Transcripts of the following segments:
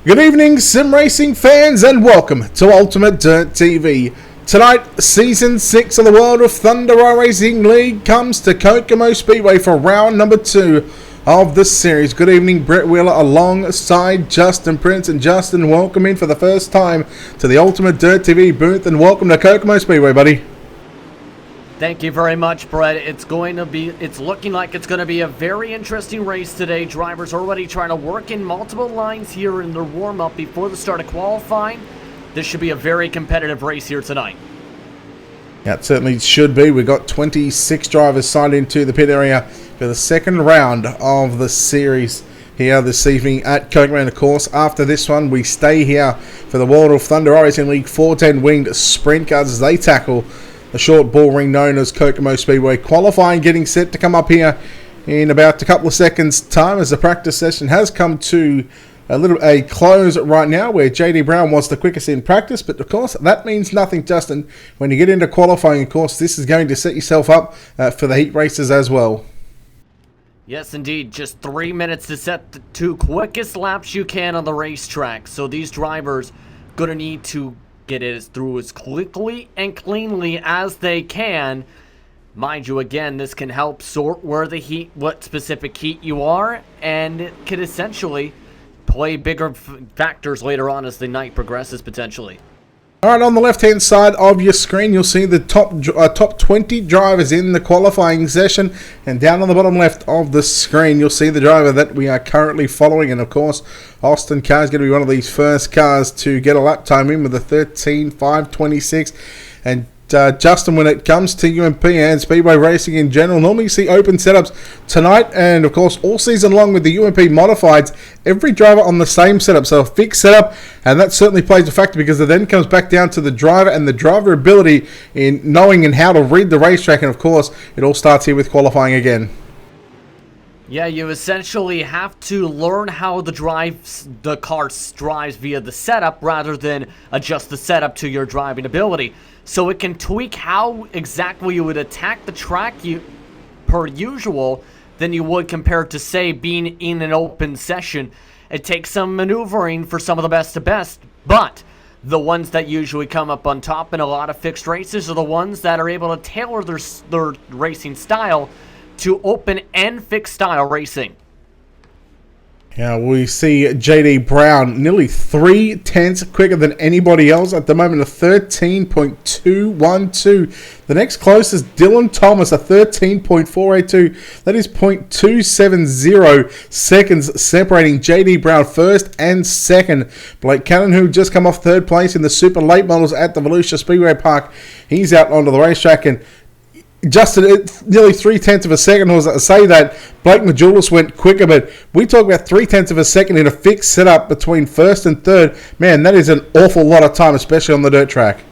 Good evening, sim racing fans, and welcome to Ultimate Dirt TV. Tonight, Season 6 of the World of Thunder iRacing League comes to Kokomo Speedway for round number 2 of the series. Good evening, Brett Wheeler alongside Justin Prince. And Justin, welcome in for the first time to the Ultimate Dirt TV booth, and welcome to Kokomo Speedway, buddy. Thank you very much, Brett. It's looking like it's going to be a very interesting race today. Drivers already trying to work in multiple lines here in their warm-up before the start of qualifying. This should be a very competitive race here tonight. Yeah, it certainly should be. We've got 26 drivers signed into the pit area for the second round of the series here this evening at Kokomo. And of course, after this one, we stay here for the World of Thunder iRacing League 410 winged sprint cars as they tackle the short ball ring known as Kokomo Speedway. Qualifying getting set to come up here in about a couple of seconds time as the practice session has come to a close right now, where JD Brown was the quickest in practice. But of course that means nothing, Justin, when you get into qualifying. Of course, this is going to set yourself up for the heat races as well. Yes, indeed. Just 3 minutes to set the 2 quickest laps you can on the racetrack. So these drivers going to need to get it through as quickly and cleanly as they can. Mind you, again, this can help sort what specific heat you are, and it can essentially play bigger factors later on as the night progresses, potentially. Alright, on the left-hand side of your screen, you'll see the top 20 drivers in the qualifying session. And down on the bottom left of the screen, you'll see the driver that we are currently following. And of course, Austin Carr is going to be one of these first cars to get a lap time in with a 13.526. And Justin, when it comes to UMP and Speedway racing in general, normally you see open setups tonight and of course all season long with the UMP modifieds, every driver on the same setup, so a fixed setup, and that certainly plays a factor because it then comes back down to the driver and the driver ability in knowing and how to read the racetrack. And of course it all starts here with qualifying again. Yeah, you essentially have to learn how the car drives via the setup rather than adjust the setup to your driving ability. So it can tweak how exactly you would attack the track per usual than you would compared to, say, being in an open session. It takes some maneuvering for some of the best of best, but the ones that usually come up on top in a lot of fixed races are the ones that are able to tailor their racing style to open and fixed style racing. Yeah, we see JD Brown nearly 3 tenths quicker than anybody else at the moment, a 13.212. The next closest, Dylan Thomas, a 13.482. That is 0.270 seconds separating JD Brown first and second. Blake Cannon, who just come off third place in the super late models at the Volusia Speedway Park, he's out onto the racetrack. And Justin, nearly 3 tenths of a second. Was to say that Blake Majulis went quicker, but we talk about 3 tenths of a second in a fixed setup between first and third. Man, that is an awful lot of time, especially on the dirt track.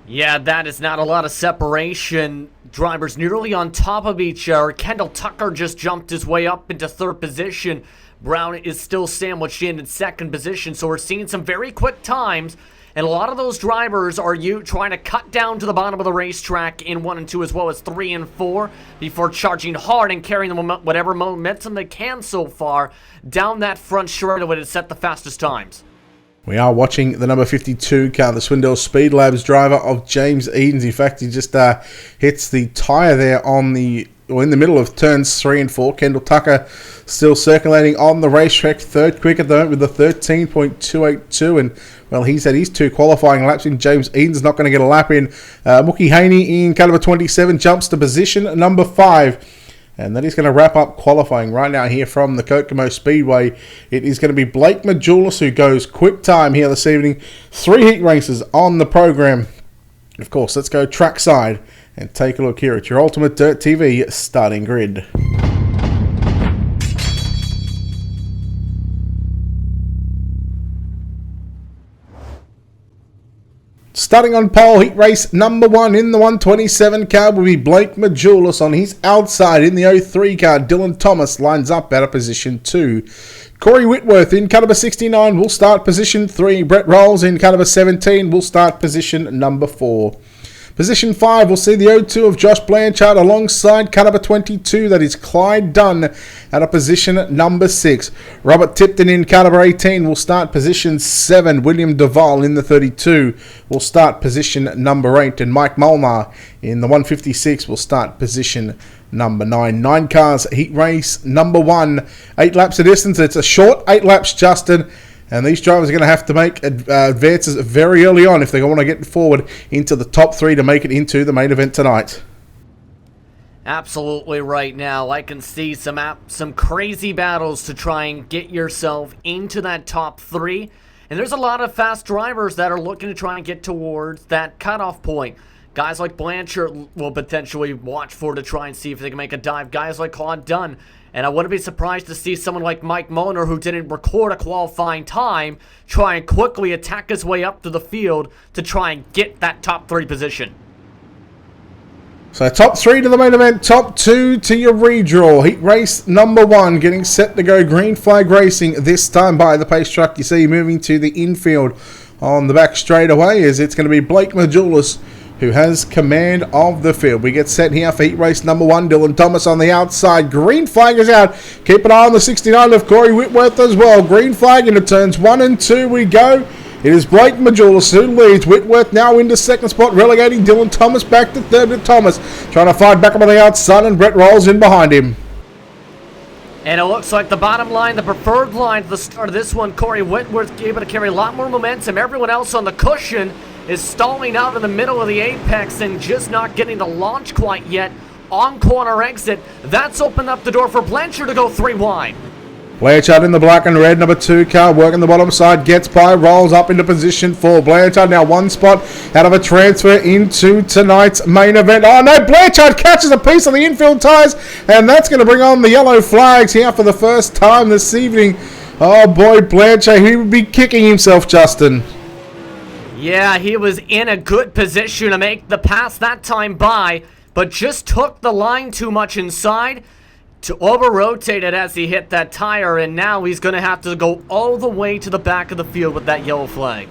Yeah, that is not a lot of separation. Drivers nearly on top of each other. Kendall Tucker just jumped his way up into third position. Brown is still sandwiched in second position, so we're seeing some very quick times. And a lot of those drivers are trying to cut down to the bottom of the racetrack in 1 and 2 as well as 3 and 4 before charging hard and carrying whatever momentum they can so far down that front straightaway to set the fastest times. We are watching the number 52 car, the Swindell Speed Labs driver of James Edens. In fact, he just hits the tyre there in the middle of turns 3 and 4. Kendall Tucker still circulating on the racetrack, third quick at the moment with a 13.282, and well, he's had his 2 qualifying laps in. James Eden's not going to get a lap in. Mookie Haney in car number 27 jumps to position number 5. And that is going to wrap up qualifying right now here from the Kokomo Speedway. It is going to be Blake Majulis who goes quick time here this evening. 3 heat races on the program. Of course, let's go trackside and take a look here at your Ultimate Dirt TV starting grid. Starting on pole, heat race number 1 in the 127 car will be Blake Majulis. On his outside in the 03 car, Dylan Thomas lines up out of position 2. Corey Whitworth in car number 69 will start position 3. Brett Rolls in car number 17 will start position number 4. Position 5, we'll see the O2 of Josh Blanchard alongside car number 22, that is Clyde Dunn, at a position number 6. Robert Tipton in car number 18 will start position 7. William Duval in the 32 will start position number 8. And Mike Molnar in the 156 will start position number 9. 9 cars, heat race number 1. 8 laps of distance. It's a short 8 laps, Justin. And these drivers are going to have to make advances very early on if they want to get forward into the top 3 to make it into the main event tonight. Absolutely right now. I can see some crazy battles to try and get yourself into that top 3. And there's a lot of fast drivers that are looking to try and get towards that cutoff point. Guys like Blanchard will potentially watch for to try and see if they can make a dive. Guys like Claude Dunn. And I wouldn't be surprised to see someone like Mike Molnar, who didn't record a qualifying time, try and quickly attack his way up to the field to try and get that top 3 position. So top 3 to the main event, top 2 to your redraw. Heat race number 1 getting set to go. Green flag racing this time by the pace truck. You see moving to the infield on the back straightaway as it's going to be Blake Majulis who has command of the field. We get set here for heat race number 1. Dylan Thomas on the outside. Green flag is out. Keep an eye on the 69 of Corey Whitworth as well. Green flag into turns 1 and 2 we go. It is Blake Majulis who leads. Whitworth now into second spot, relegating Dylan Thomas back to third with Thomas. Trying to fight back up on the outside, and Brett rolls in behind him. And it looks like the bottom line, the preferred line to the start of this one, Corey Whitworth able to carry a lot more momentum. Everyone else on the cushion is stalling out in the middle of the apex and just not getting the launch quite yet. On corner exit, that's opened up the door for Blanchard to go 3 wide. Blanchard in the black and red, number 2 car, working the bottom side, gets by, rolls up into position 4. Blanchard now 1 spot out of a transfer into tonight's main event. Oh no, Blanchard catches a piece of the infield tyres, and that's going to bring on the yellow flags here for the first time this evening. Oh boy, Blanchard, he would be kicking himself, Justin. Yeah, he was in a good position to make the pass that time by, but just took the line too much inside to over-rotate it as he hit that tire, and now he's going to have to go all the way to the back of the field with that yellow flag.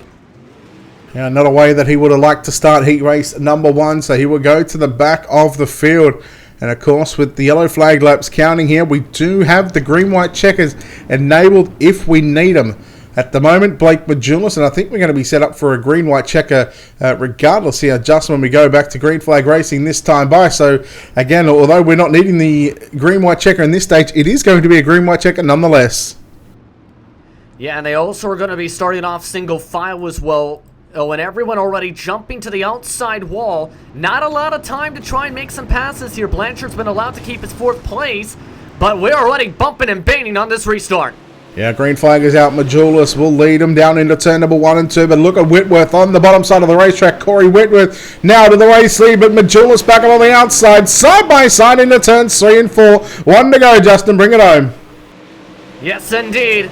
Yeah, another way that he would have liked to start heat race number 1, so he will go to the back of the field. And of course, with the yellow flag laps counting here, we do have the green-white checkers enabled if we need them. At the moment, Blake Majulis, and I think we're going to be set up for a green-white checker regardless here, just when we go back to green flag racing this time by. So, again, although we're not needing the green-white checker in this stage, it is going to be a green-white checker nonetheless. Yeah, and they also are going to be starting off single file as well. Oh, and everyone already jumping to the outside wall. Not a lot of time to try and make some passes here. Blanchard's been allowed to keep his 4th place, but we're already bumping and banging on this restart. Yeah, green flag is out. Majulis will lead him down into turn number 1 and 2. But look at Whitworth on the bottom side of the racetrack. Corey Whitworth now to the race lead, but Majulis back up on the outside. Side by side into turns 3 and 4. 1 to go, Justin. Bring it home. Yes, indeed.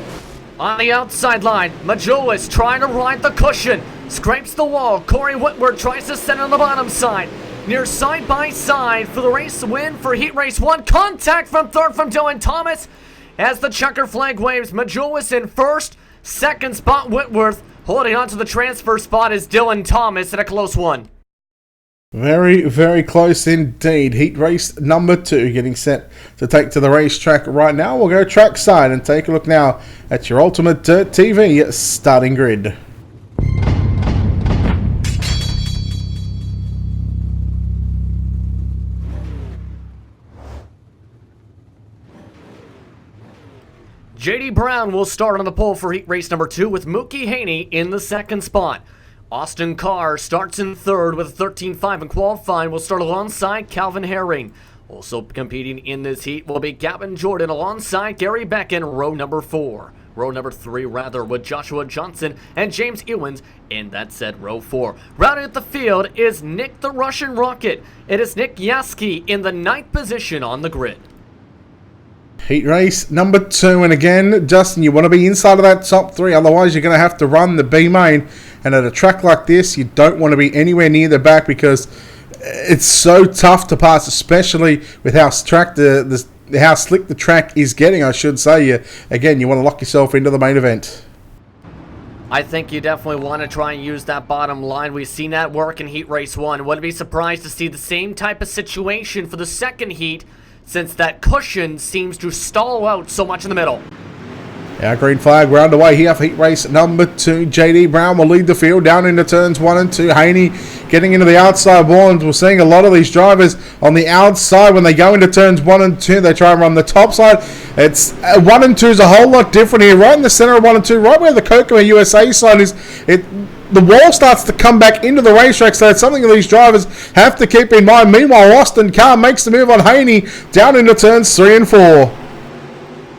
On the outside line, Majulis trying to ride the cushion. Scrapes the wall. Corey Whitworth tries to center on the bottom side. Near side by side for the race win for heat race 1. Contact from third from Dylan Thomas. As the checker flag waves, Majulis in first, second spot Whitworth. Holding on to the transfer spot is Dylan Thomas at a close one. Very, very close indeed. Heat race number 2 getting set to take to the racetrack right now. We'll go trackside and take a look now at your Ultimate Dirt TV starting grid. JD Brown will start on the pole for heat race number 2 with Mookie Haney in the second spot. Austin Carr starts in third with a 13.5 and qualifying. Will start alongside Calvin Herring. Also competing in this heat will be Gavin Jordan alongside Gary Beck in row number 4. Row number 3 rather, with Joshua Johnson and James Ewens in that said row 4. Rounding at the field is Nick the Russian Rocket. It is Nick Yaski in the 9th position on the grid. Heat race number 2, and again, Justin, you want to be inside of that top 3, otherwise you're going to have to run the B main, and at a track like this, you don't want to be anywhere near the back because it's so tough to pass, especially with how how slick the track is getting, I should say. Again, you want to lock yourself into the main event. I think you definitely want to try and use that bottom line. We've seen that work in Heat Race 1. Wouldn't be surprised to see the same type of situation for the second heat, since that cushion seems to stall out so much in the middle. Our green flag, we're underway here for heat race number 2. JD Brown will lead the field down into turns 1 and 2. Haney getting into the outside wall, and we're seeing a lot of these drivers on the outside when they go into turns 1 and 2. They try and run the top side. It's 1 and 2 is a whole lot different here, right in the center of 1 and 2, right where the Kokomo USA side is. The wall starts to come back into the racetrack, so it's something that these drivers have to keep in mind. Meanwhile, Austin Carr makes the move on Haney down into turns 3 and 4.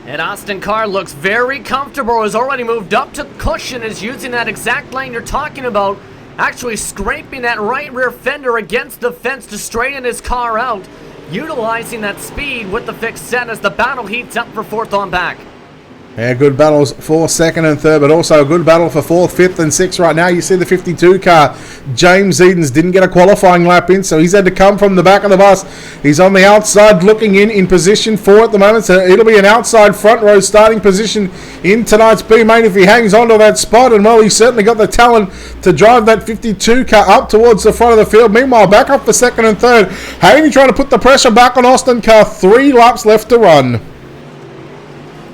And Austin Carr looks very comfortable, has already moved up to the cushion, is using that exact lane you're talking about, actually scraping that right rear fender against the fence to straighten his car out, utilizing that speed with the fixed set as the battle heats up for 4th on back. Yeah, good battles for 2nd and 3rd, but also a good battle for 4th, 5th and 6th right now. You see the 52 car. James Edens didn't get a qualifying lap in, so he's had to come from the back of the bus. He's on the outside looking in position 4 at the moment, so it'll be an outside front row starting position in tonight's B-Main if he hangs on to that spot. And, well, he's certainly got the talent to drive that 52 car up towards the front of the field. Meanwhile, back up for 2nd and 3rd. Haney trying to put the pressure back on Austin Carr. 3 laps left to run.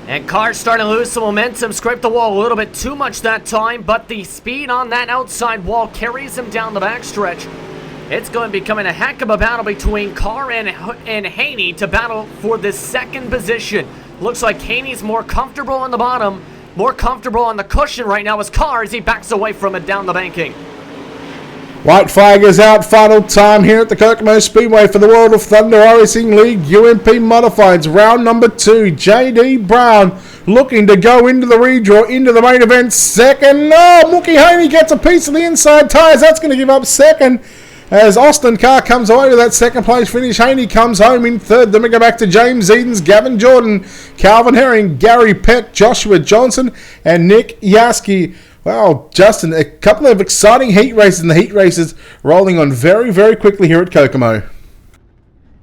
And Carr's starting to lose some momentum, scraped the wall a little bit too much that time, but the speed on that outside wall carries him down the backstretch. It's going to be becoming a heck of a battle between Carr and Haney to battle for this 2nd position. Looks like Haney's more comfortable on the bottom, more comfortable on the cushion right now as Carr as he backs away from it down the banking. White flag is out. Final time here at the Kokomo Speedway for the World of Thunder Racing League UMP Modifieds. Round number 2. JD Brown looking to go into the redraw, into the main event. 2nd. No, Mookie Haney gets a piece of the inside tyres. That's going to give up 2nd. As Austin Carr comes away with that 2nd place finish. Haney comes home in 3rd. Then we go back to James Edens, Gavin Jordan, Calvin Herring, Gary Peck, Joshua Johnson, and Nick Yaski. Well, Justin, a couple of exciting heat races, and the heat races rolling on very, very quickly here at Kokomo.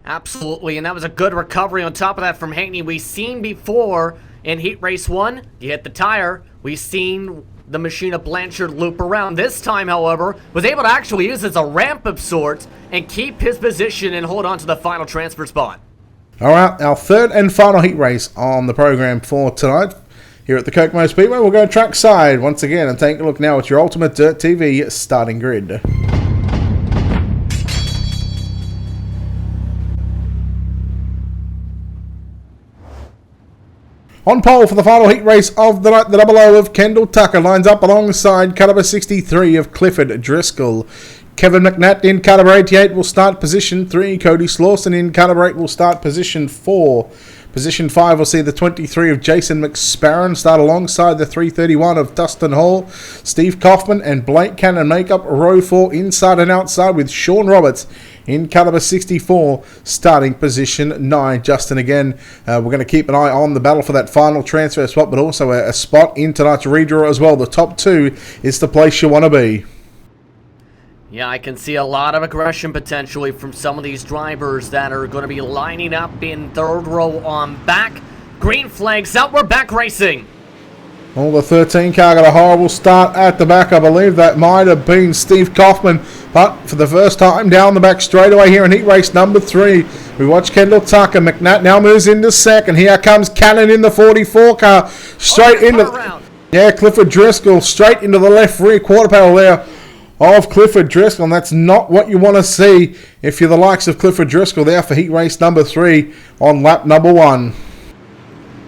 Absolutely, and that was a good recovery on top of that from Haney. We've seen before in Heat Race 1, you hit the tire. We've seen the machine of Blanchard loop around. This time, however, was able to actually use it as a ramp of sorts and keep his position and hold on to the final transfer spot. All right, our 3rd and final heat race on the program for tonight. Here at the Kokomo Speedway, we'll go trackside once again and take a look now at your Ultimate Dirt TV starting grid. On pole for the final heat race of the night, the 00 of Kendall Tucker lines up alongside car number 63 of Clifford Driscoll. Kevin McNatt in car number 88 will start position 3. Cody Slauson in car number 8 will start position 4. Position 5 will see the 23 of Jason McSparron start alongside the 331 of Dustin Hall. Steve Kaufman and Blake Cannon make up row 4 inside and outside, with Sean Roberts in car number 64 starting position 9. Justin, again, we're going to keep an eye on the battle for that final transfer spot, but also a spot in tonight's redraw as well. The top 2 is the place you want to be. Yeah, I can see a lot of aggression potentially from some of these drivers that are going to be lining up in 3rd row on back. Green flags out, we're back racing. Well, the 13 car got a horrible start at the back. I believe that might have been Steve Kaufman, but for the first time down the back straightaway here in heat race number 3, we watch Kendall Tucker. McNatt now moves into 2nd. Here comes Cannon in the 44 car, straight into... Yeah, Clifford Driscoll straight into the left rear quarter panel there of Clifford Driscoll, and that's not what you want to see if you're the likes of Clifford Driscoll there for heat race number 3 on lap number 1.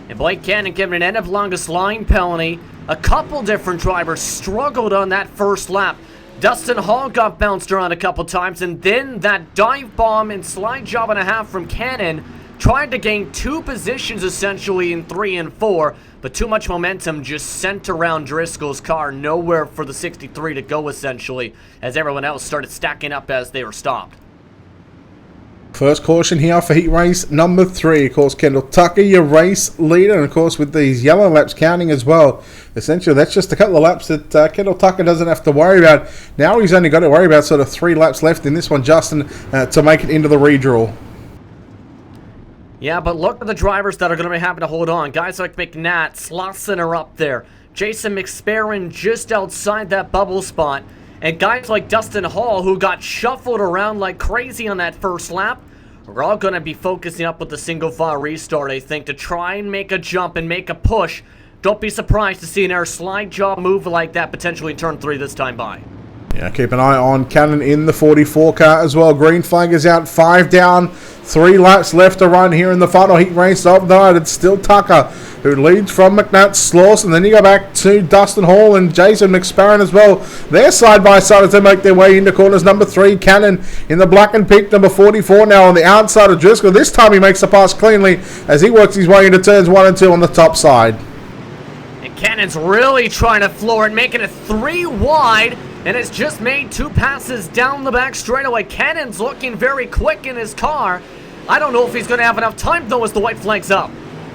And Blake Cannon given an end of longest line penalty. A couple different drivers struggled on that first lap. Dustin Hall got bounced around a couple times, and then that dive bomb and slide job and a half from Cannon tried to gain 2 positions essentially in 3 and 4, but too much momentum just sent around Driscoll's car, nowhere for the 63 to go essentially, as everyone else started stacking up as they were stopped. First caution here for heat race number 3. Of course, Kendall Tucker, your race leader, and of course with these yellow laps counting as well. Essentially, that's just a couple of laps that Kendall Tucker doesn't have to worry about. Now he's only got to worry about sort of 3 laps left in this one, Justin, to make it into the redraw. Yeah, but look at the drivers that are going to be having to hold on. Guys like McNatt, Slauson are up there. Jason McSparron just outside that bubble spot. And guys like Dustin Hall, who got shuffled around like crazy on that first lap, are all going to be focusing up with the single file restart, I think, to try and make a jump and make a push. Don't be surprised to see an air slide job move like that potentially in turn 3 this time by. Yeah, keep an eye on Cannon in the 44 car as well. Green flag is out, 5 down, 3 laps left to run here in the final heat race of the night. It's still Tucker who leads from McNutt, Slauson, and then you go back to Dustin Hall and Jason McSparron as well. They're side by side as they make their way into corners. Number 3, Cannon in the black and pink. Number 44 now on the outside of Driscoll. This time he makes the pass cleanly as he works his way into turns 1 and 2 on the top side. And Cannon's really trying to floor it, making it 3 wide. And it's just made 2 passes down the back straightaway. Cannon's looking very quick in his car. I don't know if he's going to have enough time, though, as the white flag's up.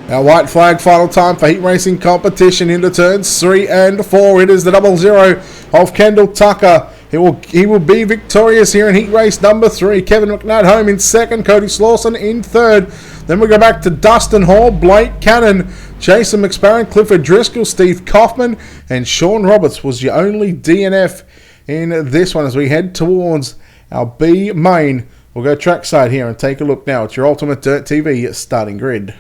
Our white flag, final time for heat racing competition into turns 3 and 4. It is the 00 of Kendall Tucker. He will be victorious here in heat race number 3. Kevin McNutt home in second. Cody Slauson in third. Then we go back to Dustin Hall, Blake Cannon, Jason McSparron, Clifford Driscoll, Steve Kaufman, and Sean Roberts was your only DNF in this one as we head towards our B main. We'll go trackside here and take a look now at your Ultimate Dirt TV starting grid.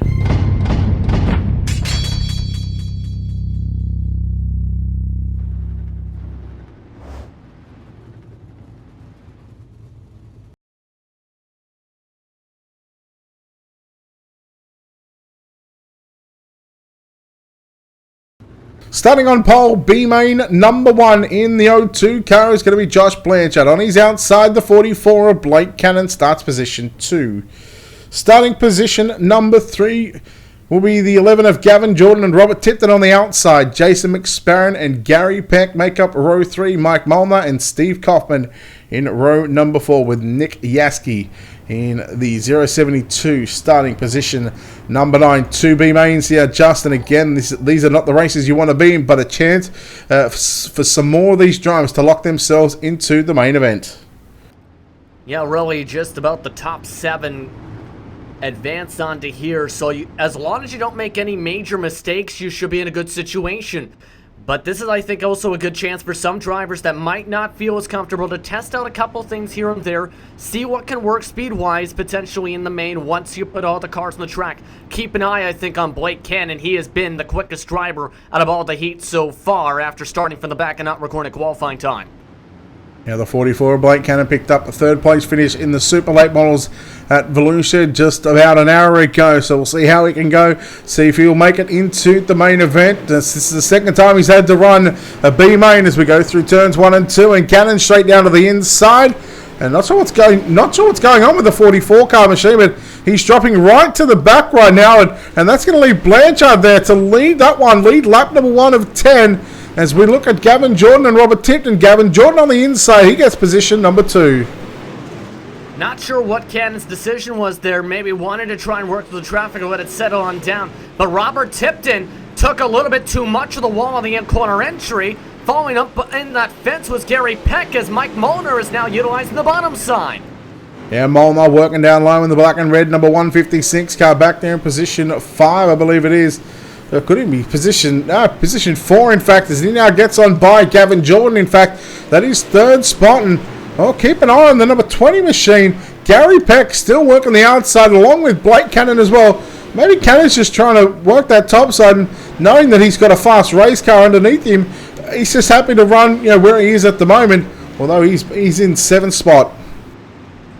Starting on pole, B main, number 1 in the O2 car is going to be Josh Blanchard. On his outside, the 44 of Blake Cannon starts position 2. Starting position number 3 will be the 11 of Gavin Jordan and Robert Tipton on the outside. Jason McSparron and Gary Peck make up row 3. Mike Molnar and Steve Kaufman in row number 4 with Nick Yaski in the 072 starting position number 9. 2B mains here, Justin. Again, these are not the races you want to be in, but a chance for some more of these drivers to lock themselves into the main event. Yeah, really just about the top 7 advance onto here. So as long as you don't make any major mistakes, you should be in a good situation. But this is, I think, also a good chance for some drivers that might not feel as comfortable to test out a couple things here and there, see what can work speed-wise potentially in the main once you put all the cars on the track. Keep an eye, I think, on Blake Cannon. He has been the quickest driver out of all the heats so far after starting from the back and not recording a qualifying time. Yeah, the 44 Blake Cannon picked up a 3rd place finish in the Super Late Models at Volusia just about an hour ago. So we'll see how he can go, see if he'll make it into the main event. This is the 2nd time he's had to run a B main as we go through turns 1 and 2. And Cannon straight down to the inside. And not sure what's going on with the 44 car machine, but he's dropping right to the back right now, and that's going to leave Blanchard there to lead that one, lead lap number 1 of 10. As we look at Gavin Jordan and Robert Tipton. Gavin Jordan on the inside. He gets position number 2. Not sure what Cannon's decision was there. Maybe wanted to try and work through the traffic and let it settle on down. But Robert Tipton took a little bit too much of the wall on the in-corner entry. Following up in that fence was Gary Peck as Mike Molnar is now utilizing the bottom side. Yeah, Molnar working down low in the black and red. Number 156 car back there in position 5, I believe it is. Could he be position 4, in fact, as he now gets on by Gavin Jordan. In fact, that is 3rd spot. And keep an eye on the number 20 machine. Gary Peck still working the outside along with Blake Cannon as well. Maybe Cannon's just trying to work that top side, and knowing that he's got a fast race car underneath him, he's just happy to run where he is at the moment, although he's in 7th spot.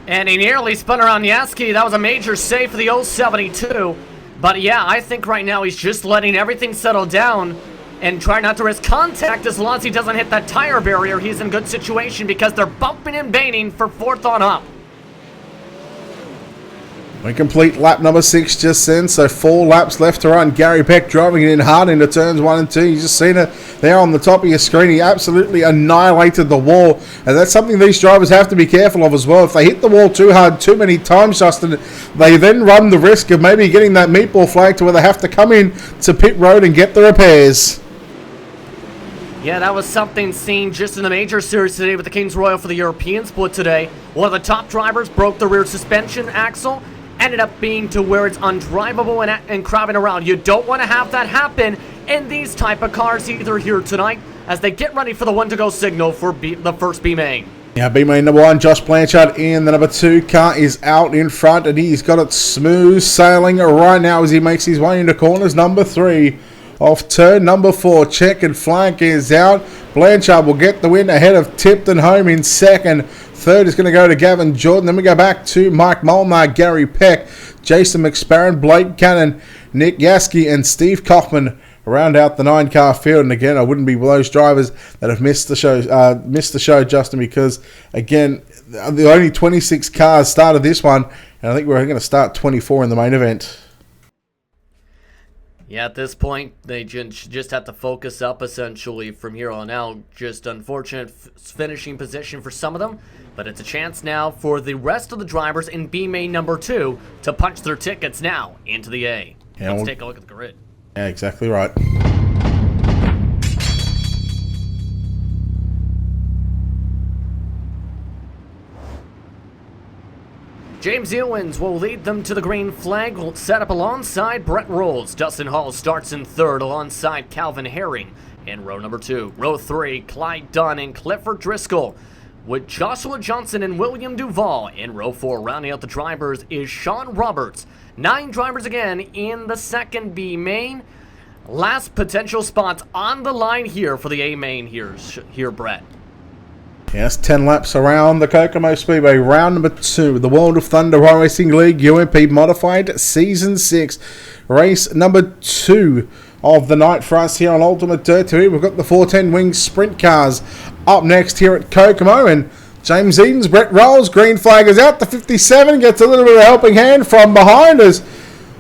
And he nearly spun around Yaski. That was a major save for the 072. But yeah, I think right now he's just letting everything settle down and try not to risk contact. As long as he doesn't hit that tire barrier, he's in a good situation because they're bumping and baiting for 4th on up. We complete lap number 6 just then, so 4 laps left to run. Gary Peck driving it in hard into turns 1 and 2. You just seen it there on the top of your screen. He absolutely annihilated the wall, and that's something these drivers have to be careful of as well. If they hit the wall too hard too many times, Justin, they then run the risk of maybe getting that meatball flag to where they have to come in to pit road and get the repairs. Yeah, that was something seen just in the major series today with the Kings Royal for the European split today. One of the top drivers broke the rear suspension axle, ended up being to where it's undrivable and crowding around. You don't want to have that happen in these type of cars either here tonight as they get ready for the one to go signal for the first B main. Yeah, B main number 1, Josh Blanchard in the number 2 car is out in front, and he's got it smooth sailing right now as he makes his way into corners number 3. Off turn number 4, checkered flank is out. Blanchard will get the win ahead of Tipton Home in second. Third is going to go to Gavin Jordan. Then we go back to Mike Molnar, Gary Peck, Jason McSparron, Blake Cannon, Nick Yaski, and Steve Kochman round out the 9-car field. And again, I wouldn't be those drivers that have missed the show, Justin, because again, the only 26 cars started this one, and I think we're going to start 24 in the main event. Yeah, at this point, they just have to focus up essentially from here on out. Just unfortunate finishing position for some of them, but it's a chance now for the rest of the drivers in B main number 2 to punch their tickets now into the A. Yeah, Let's take a look at the grid. Yeah, exactly right. James Ewins will lead them to the green flag, will set up alongside Brett Rolls. Dustin Hall starts in third alongside Calvin Herring in row number 2. Row 3, Clyde Dunn and Clifford Driscoll, with Joshua Johnson and William Duvall. In row 4, rounding out the drivers is Sean Roberts. 9 drivers again in the second B main. Last potential spots on the line here for the A main here, Brett. Yes, 10 laps around the Kokomo Speedway. Round number 2, the World of Thunder Racing League UMP Modified Season 6. Race number 2 of the night for us here on Ultimate Dirt TV. We've got the 410 Wing Sprint Cars up next here at Kokomo. And James Eden's Brett Rolls, green flag is out. The 57 gets a little bit of a helping hand from behind us.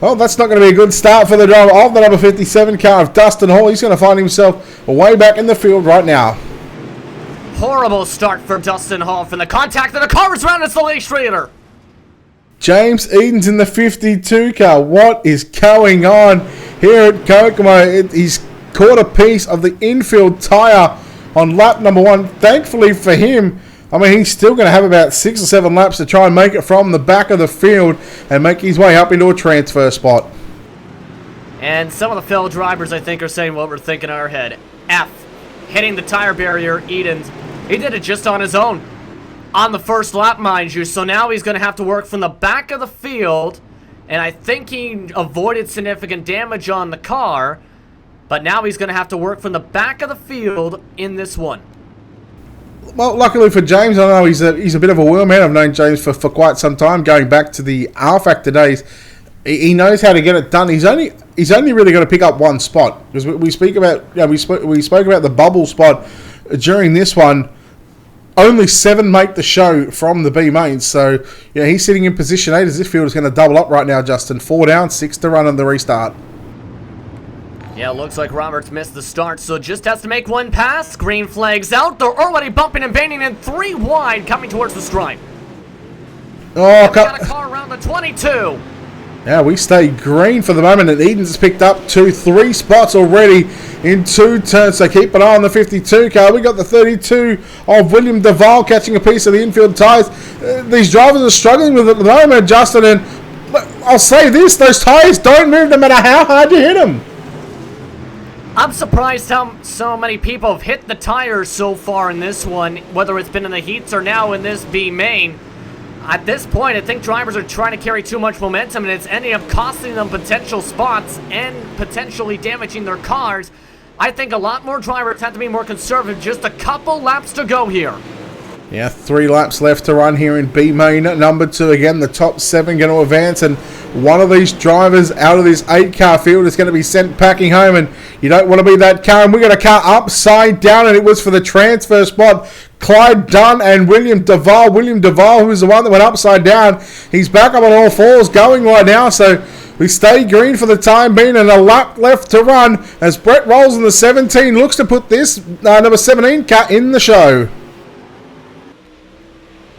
Well, that's not going to be a good start for the driver of the number 57 car of Dustin Hall. He's going to find himself way back in the field right now. Horrible start for Dustin Hall from the contact, and the car is around as the late straighter. James Eden's in the 52 car. What is going on here at Kokomo? He's caught a piece of the infield tyre on lap number 1. Thankfully for him, I mean, he's still going to have about 6 or 7 laps to try and make it from the back of the field and make his way up into a transfer spot. And some of the fellow drivers, I think, are saying what we're thinking in our head. F, hitting the tire barrier, Eden's. He did it just on his own. On the first lap, mind you. So now he's going to have to work from the back of the field. And I think he avoided significant damage on the car. But now he's going to have to work from the back of the field in this one. Well, luckily for James, I know he's a bit of a wheelman. I've known James for quite some time, going back to the R Factor days. He knows how to get it done. He's only really going to pick up one spot, because we spoke about the bubble spot during this one. Only 7 make the show from the B main, so yeah, he's sitting in position 8 as this field is going to double up right now, Justin. 4 down, 6 to run on the restart. Yeah, looks like Roberts missed the start, so just has to make one pass. Green flag's out. They're already bumping and banging in 3 wide, coming towards the stripe. Oh, got a car around the 22. Yeah, we stay green for the moment, and Eden's has picked up 3 spots already in 2 turns, so keep an eye on the 52 car. We got the 32 of William Duvall catching a piece of the infield tyres. These drivers are struggling with it at the moment, Justin, and I'll say this, those tyres don't move no matter how hard you hit them. I'm surprised how so many people have hit the tires so far in this one, whether it's been in the heats or now in this B main. At this point, I think drivers are trying to carry too much momentum, and it's ending up costing them potential spots and potentially damaging their cars. I think a lot more drivers have to be more conservative. Just a couple laps to go here. Yeah, 3 laps left to run here in B main number 2. Again, the top 7 going to advance, and one of these drivers out of this 8-car field is going to be sent packing home, and you don't want to be that car. And we got a car upside down, and it was for the transfer spot. Clyde Dunn and William Duvall. William Duvall, who was the one that went upside down, he's back up on all 4s going right now, so we stay green for the time being, and a lap left to run as Brett Rolls in the 17 looks to put this number 17 car in the show.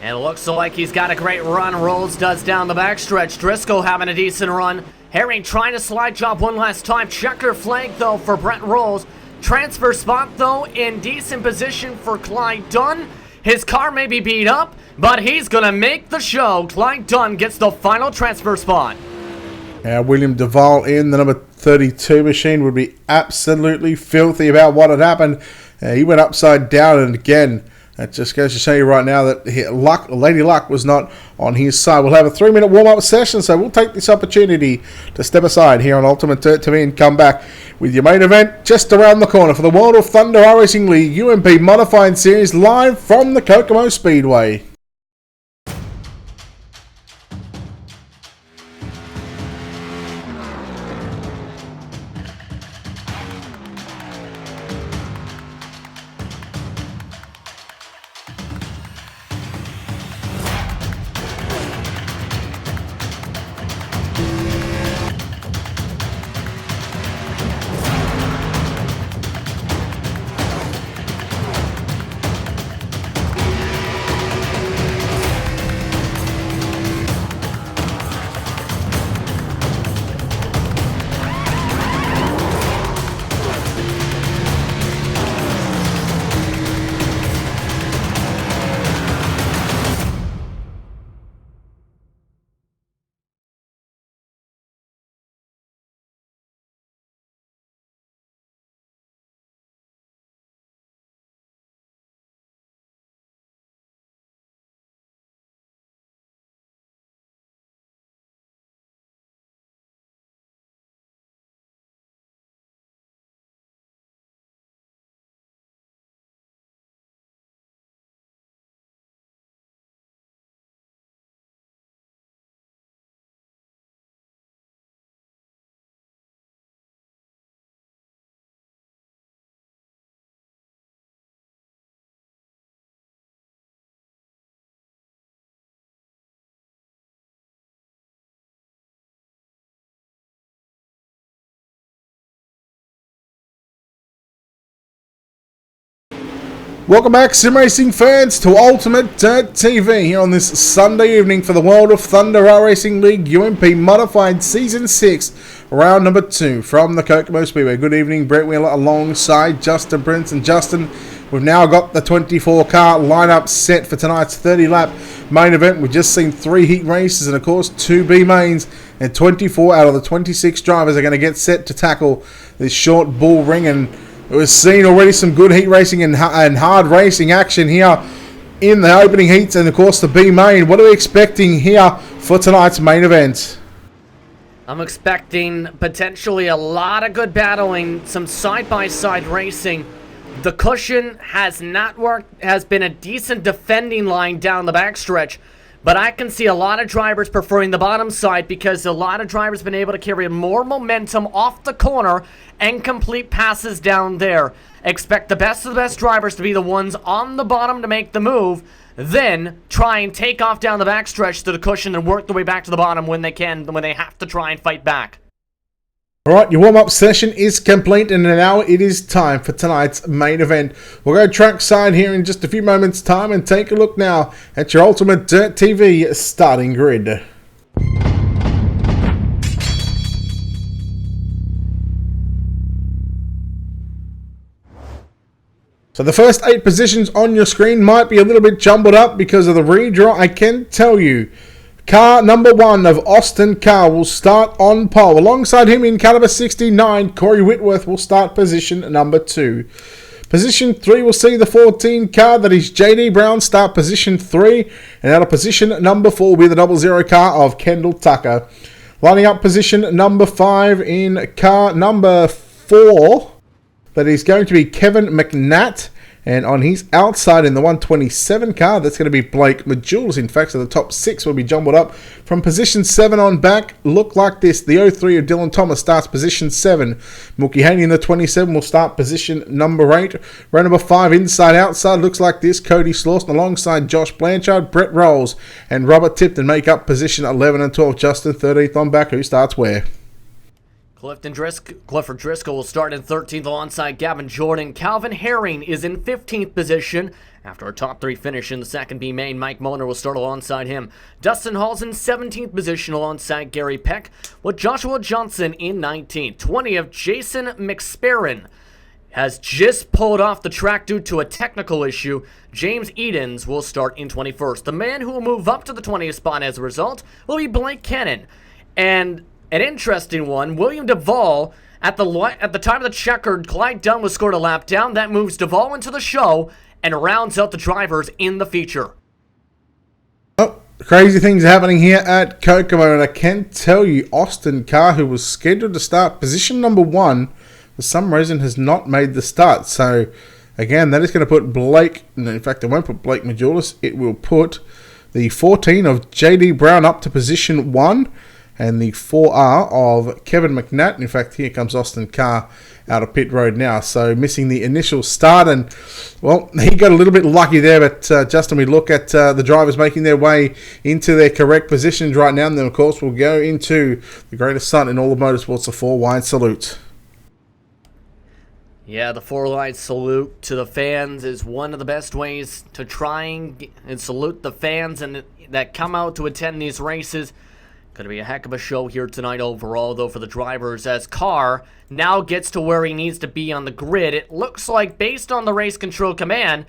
And it looks like he's got a great run. Rolls does down the backstretch. Driscoll having a decent run. Herring trying to slide job one last time. Checker flag, though, for Brett Rolls. Transfer spot, though, in decent position for Clyde Dunn. His car may be beat up, but he's going to make the show. Clyde Dunn gets the final transfer spot. William Duvall in the number 32 machine would be absolutely filthy about what had happened. He went upside down, and again, that just goes to show you right now that Lady Luck was not on his side. We'll have a 3-minute warm-up session, so we'll take this opportunity to step aside here on Ultimate Dirt TV and come back with your main event just around the corner for the World of Thunder iRacing League UMP Modified Series live from the Kokomo Speedway. Welcome back, sim racing fans, to Ultimate Dirt TV here on this Sunday evening for the World of Thunder iRacing League UMP Modified Season 6, round number 2 from the Kokomo Speedway. Good evening, Brett Wheeler alongside Justin Prince. And Justin, we've now got the 24-car lineup set for tonight's 30-lap main event. We've just seen 3 heat races and, of course, 2 B mains, and 24 out of the 26 drivers are going to get set to tackle this short bull ring. And we've seen already some good heat racing and hard racing action here in the opening heats and, of course, the B main. What are we expecting here for tonight's main event? I'm expecting potentially a lot of good battling, some side-by-side racing. The cushion has not worked, has been a decent defending line down the backstretch, but I can see a lot of drivers preferring the bottom side because a lot of drivers have been able to carry more momentum off the corner and complete passes down there. Expect the best of the best drivers to be the ones on the bottom to make the move, then try and take off down the backstretch to the cushion and work their way back to the bottom when they can, when they have to try and fight back. Alright, your warm-up session is complete, and now it is time for tonight's main event. We'll go trackside here in just a few moments' time and take a look now at your Ultimate Dirt TV starting grid. So the first 8 positions on your screen might be a little bit jumbled up because of the redraw. I can tell you, car number 1 of Austin Carr will start on pole. Alongside him in car number 69, Corey Whitworth will start position number 2. Position 3 will see the 14 car, that is JD Brown, start position 3. And out of position number 4 will be the 00 car of Kendall Tucker. Lining up position number 5 in car number 4, that is going to be Kevin McNatt. And on his outside in the 127 car, that's going to be Blake Majules. In fact, so the top 6 will be jumbled up. From position 7 on back, look like this. The 03 of Dylan Thomas starts position 7. Mookie Haney in the 27 will start position number 8. Row number 5 inside outside looks like this. Cody Slauson alongside Josh Blanchard, Brett Rolls, and Robert Tipton make up position 11 and 12. Justin 13th on back. Who starts where? Clifford Driscoll will start in 13th alongside Gavin Jordan. Calvin Herring is in 15th position. After a top 3 finish in the second B main, Mike Mulliner will start alongside him. Dustin Hall's in 17th position alongside Gary Peck, with Joshua Johnson in 19th. 20 of Jason McSparron has just pulled off the track due to a technical issue. James Edens will start in 21st. The man who will move up to the 20th spot as a result will be Blake Cannon. And An interesting one, William Duvall, at the time of the checkered, Clyde Dunn was scored a lap down. That moves Duvall into the show and rounds out the drivers in the feature. Oh, crazy things happening here at Kokomo, and I can tell you, Austin Carr, who was scheduled to start position number 1, for some reason has not made the start. So, again, that is going to put Blake, and in fact, it won't put Blake Majulis, it will put the 14 of JD Brown up to position 1, and the 4R of Kevin McNatt. In fact, here comes Austin Carr out of pit road now. So missing the initial start, and well, he got a little bit lucky there. But Justin, we look at the drivers making their way into their correct positions right now, and then of course we'll go into the greatest stunt in all of motorsports, the 4-wide salute. Yeah, the 4-wide salute to the fans is one of the best ways to try and salute the fans and that come out to attend these races. Going to be a heck of a show here tonight overall, though, for the drivers, as Carr now gets to where he needs to be on the grid. It looks like, based on the race control command,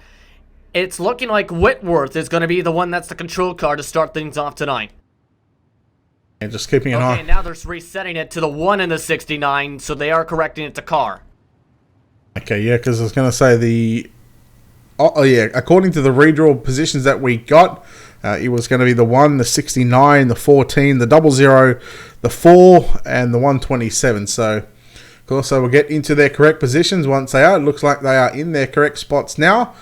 it's looking like Whitworth is going to be the one that's the control car to start things off tonight. And just keeping it on. Okay, now they're resetting it to the 1 in the 69, so they are correcting it to Carr. Okay, yeah, because I was going to say the... Oh, yeah, according to the redraw positions that we got, it was going to be the 1, the 69, the 14, the 00, the 4, and the 127. So, of course, we'll get into their correct positions once they are. It looks like they are in their correct spots now.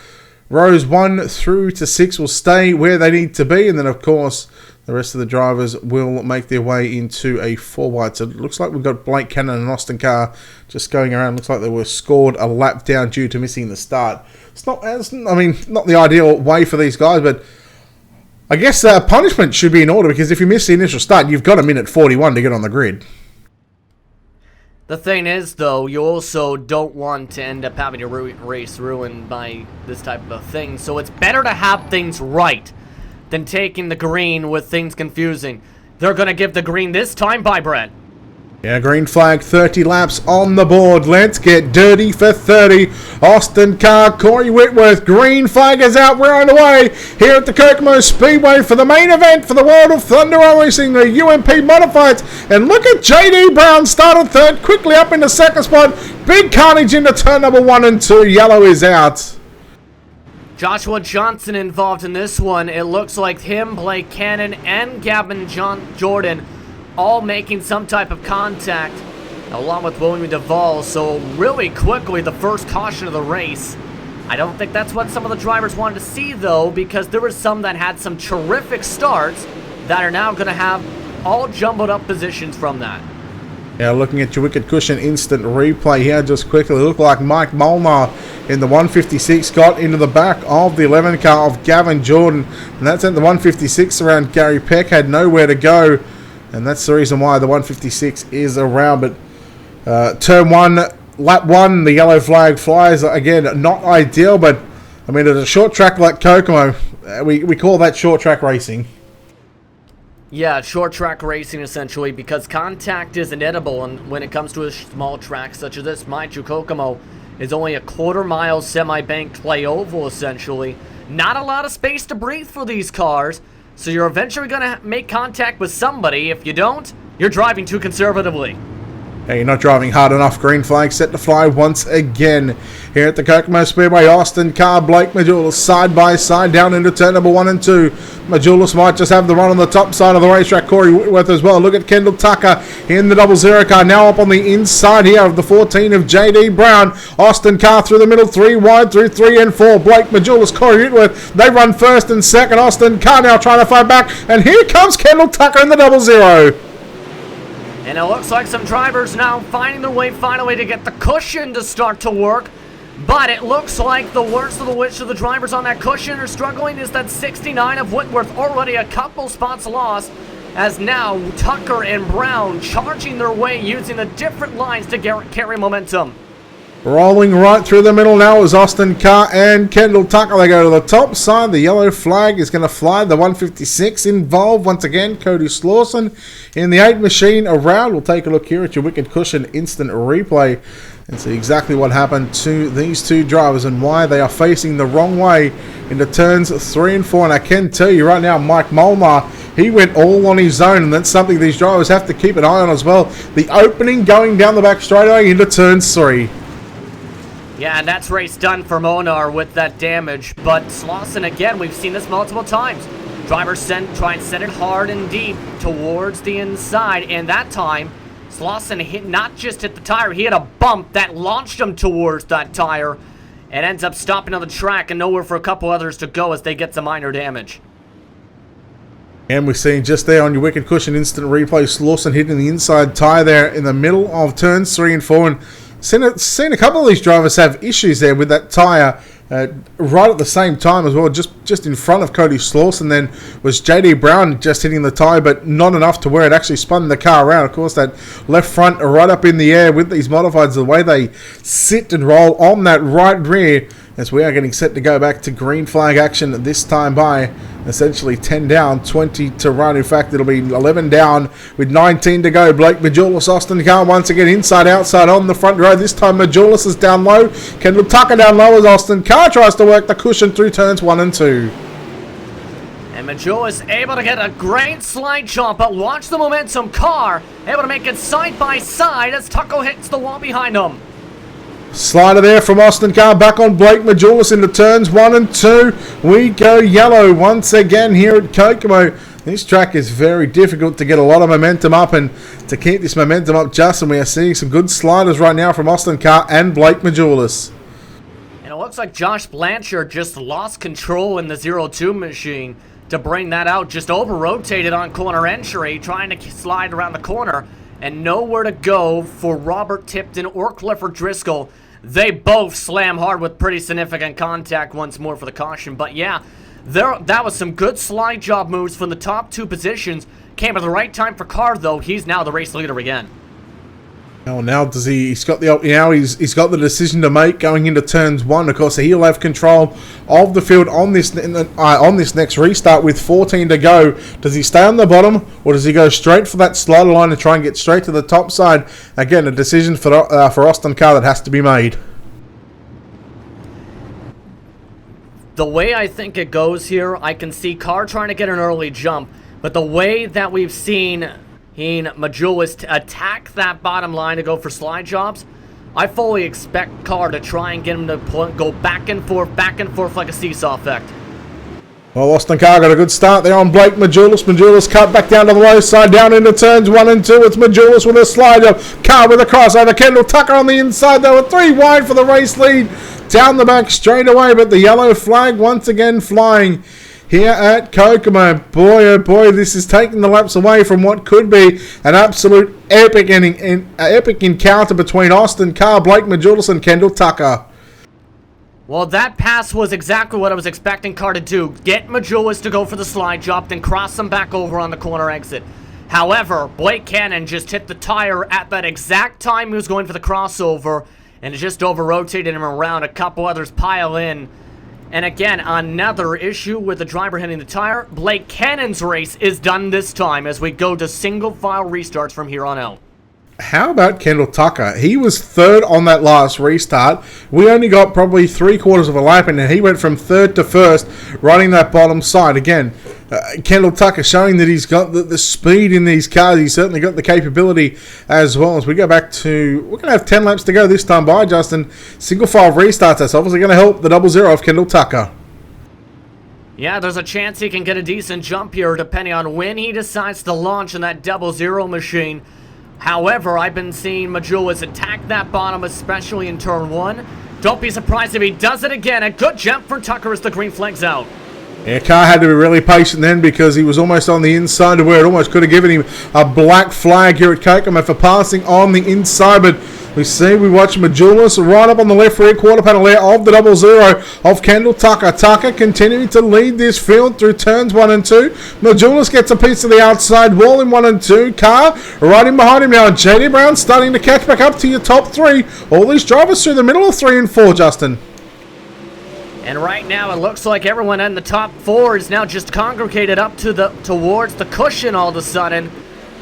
Rows 1 through to 6 will stay where they need to be. And then, of course, the rest of the drivers will make their way into a 4-wide. So, it looks like we've got Blake Cannon and Austin Carr just going around. Looks like they were scored a lap down due to missing the start. It's not the ideal way for these guys, but I guess punishment should be in order, because if you miss the initial start, you've got a minute 41 to get on the grid. The thing is, though, you also don't want to end up having your race ruined by this type of thing, so it's better to have things right than taking the green with things confusing. They're going to give the green this time. Bye, Brent. Yeah, green flag, 30 laps on the board. Let's get dirty for 30. Austin Carr, Corey Whitworth, green flag is out. We're on the way here at the Kokomo Speedway for the main event for the World of Thunder Racing, the UMP Modifieds. And look at JD Brown started third, quickly up in the second spot. Big carnage into turn number 1 and 2. Yellow is out. Joshua Johnson involved in this one. It looks like him, Blake Cannon, and Gavin Jordan all making some type of contact, along with William Duvall. So really quickly, the first caution of the race. I don't think that's what some of the drivers wanted to see, though, because there were some that had some terrific starts that are now going to have all jumbled up positions from that. Yeah, looking at your wicked cushion instant replay here just quickly. Looked like Mike Molnar in the 156 got into the back of the 11 car of Gavin Jordan, and that's at the 156 around Gary Peck, had nowhere to go. And that's the reason why the 156 is around. But turn 1, lap 1, the yellow flag flies. Again, not ideal, but I mean, at a short track like Kokomo, we call that short track racing. Yeah, short track racing essentially, because contact is inedible, and when it comes to a small track such as this, mind you, Kokomo is only a quarter-mile semi-banked clay oval essentially. Not a lot of space to breathe for these cars. So you're eventually going to make contact with somebody. If you don't, you're driving too conservatively. Hey, you're not driving hard enough. Green flag set to fly once again here at the Kokomo Speedway. Austin Carr, Blake Majulis side by side down into turn number 1 and 2. Majulis might just have the run on the top side of the racetrack. Corey Whitworth as well. Look at Kendall Tucker in the 00 car. Now up on the inside here of the 14 of JD Brown. Austin Carr through the middle, 3 wide through 3 and 4. Blake Majulis, Corey Whitworth. They run first and second. Austin Carr now trying to fight back. And here comes Kendall Tucker in the 00. And it looks like some drivers now finding their way finally to get the cushion to start to work. But it looks like the worst of the which of the drivers on that cushion are struggling is that 69 of Whitworth, already a couple spots lost, as now Tucker and Brown charging their way using the different lines to carry momentum. Rolling right through the middle now is Austin Carr and Kendall Tucker. They go to the top side. The yellow flag is going to fly. The 156 involved once again. Cody Slawson in the 8 machine around. We'll take a look here at your Wicked Cushion instant replay and see exactly what happened to these two drivers and why they are facing the wrong way into turns 3 and 4. And I can tell you right now, Mike Molnar, he went all on his own, and that's something these drivers have to keep an eye on as well. The opening going down the back straightaway into turns 3. Yeah, and that's race done for Monar with that damage. But Slawson, again, we've seen this multiple times. Drivers try and send it hard and deep towards the inside. And that time, Slawson not just hit the tire, he hit a bump that launched him towards that tire. And ends up stopping on the track and nowhere for a couple others to go as they get some minor damage. And we're seeing just there on your Wicked Cushion instant replay, Slawson hitting the inside tire there in the middle of turns 3 and 4. And seen a couple of these drivers have issues there with that tyre right at the same time as well. Just in front of Cody Slawson then was JD Brown just hitting the tyre, but not enough to where it actually spun the car around. Of course, that left front right up in the air with these modifieds, the way they sit and roll on that right rear, as we are getting set to go back to green flag action this time by essentially 10 down, 20 to run. In fact, it'll be 11 down with 19 to go. Blake Majulis, Austin Carr once again inside, outside on the front row. This time Majulis is down low. Kendall Tucker down low as Austin Carr tries to work the cushion through turns 1 and 2. And Majulis able to get a great slide jump, but watch the momentum. Carr able to make it side by side as Tucker hits the wall behind him. Slider there from Austin Carr, back on Blake Majulis into turns 1 and 2. We go yellow once again here at Kokomo. This track is very difficult to get a lot of momentum up, and to keep this momentum up, Justin, we are seeing some good sliders right now from Austin Carr and Blake Majulis. And it looks like Josh Blanchard just lost control in the 0-2 machine to bring that out. Just over-rotated on corner entry, trying to slide around the corner, and nowhere to go for Robert Tipton or Clifford Driscoll. They both slam hard with pretty significant contact once more for the caution. But yeah, that was some good slide job moves from the top 2 positions. Came at the right time for Carr, though. He's now the race leader again. Now does he's got the decision to make going into turns 1. Of course, he'll have control of the field on this next restart with 14 to go. Does he stay on the bottom, or does he go straight for that slider line and try and get straight to the top side? Again, a decision for Austin Carr that has to be made. The way I think it goes here, I can see Carr trying to get an early jump, but the way that we've seen Majulis attack that bottom line to go for slide jobs, I fully expect Carr to try and get him to go back and forth like a seesaw effect. Well, Austin Carr got a good start there on Blake Majulis. Majulis cut back down to the low side, down into turns 1 and 2. It's Majulis with a slide up. Carr with a crossover. Kendall Tucker on the inside. They were 3 wide for the race lead. Down the back straight away, but the yellow flag once again flying here at Kokomo. Boy, oh boy, this is taking the laps away from what could be an absolute epic encounter between Austin Carr, Blake Majulis, and Kendall Tucker. Well, that pass was exactly what I was expecting Carr to do. Get Majulis to go for the slide job, then cross him back over on the corner exit. However, Blake Cannon just hit the tire at that exact time he was going for the crossover, and it just over-rotated him around. A couple others pile in. And again, another issue with the driver hitting the tire. Blake Cannon's race is done this time as we go to single-file restarts from here on out. How about Kendall Tucker? He was 3rd on that last restart. We only got probably 3/4 of a lap, and he went from 3rd to 1st, running that bottom side. Again, Kendall Tucker showing that he's got the speed in these cars. He's certainly got the capability as well. As we go back to, we're going to have 10 laps to go this time by, Justin. Single file restarts. That's obviously going to help the 0-0 of Kendall Tucker. Yeah, there's a chance he can get a decent jump here depending on when he decides to launch in that 0-0 machine. However, I've been seeing Majulis attack that bottom, especially in turn 1. Don't be surprised if he does it again. A good jump for Tucker as the green flag's out. Yeah, Carr had to be really patient then because he was almost on the inside to where it almost could have given him a black flag here at Kokomo for passing on the inside. But We watch Majulis right up on the left rear quarter panel there of the 00 of Kendall Tucker. Tucker continuing to lead this field through turns 1 and 2. Majulis gets a piece of the outside wall in 1 and 2. Carr right in behind him now. JD Brown starting to catch back up to your top 3. All these drivers through the middle of 3 and 4, Justin. And right now it looks like everyone in the top 4 is now just congregated up to towards the cushion all of a sudden,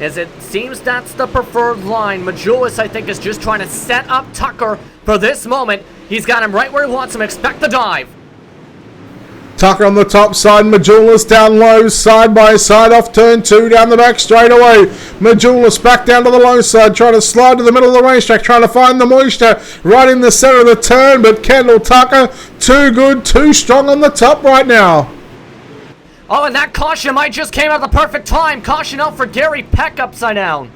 as it seems that's the preferred line. Majulis, I think, is just trying to set up Tucker for this moment. He's got him right where he wants him. Expect the dive. Tucker on the top side, Majulis down low, side by side off turn 2, down the back straight away. Majulis back down to the low side, trying to slide to the middle of the racetrack, trying to find the moisture right in the center of the turn, but Kendall Tucker, too good, too strong on the top right now. Oh, and that caution might just came at the perfect time. Caution out for Gary Peck upside down.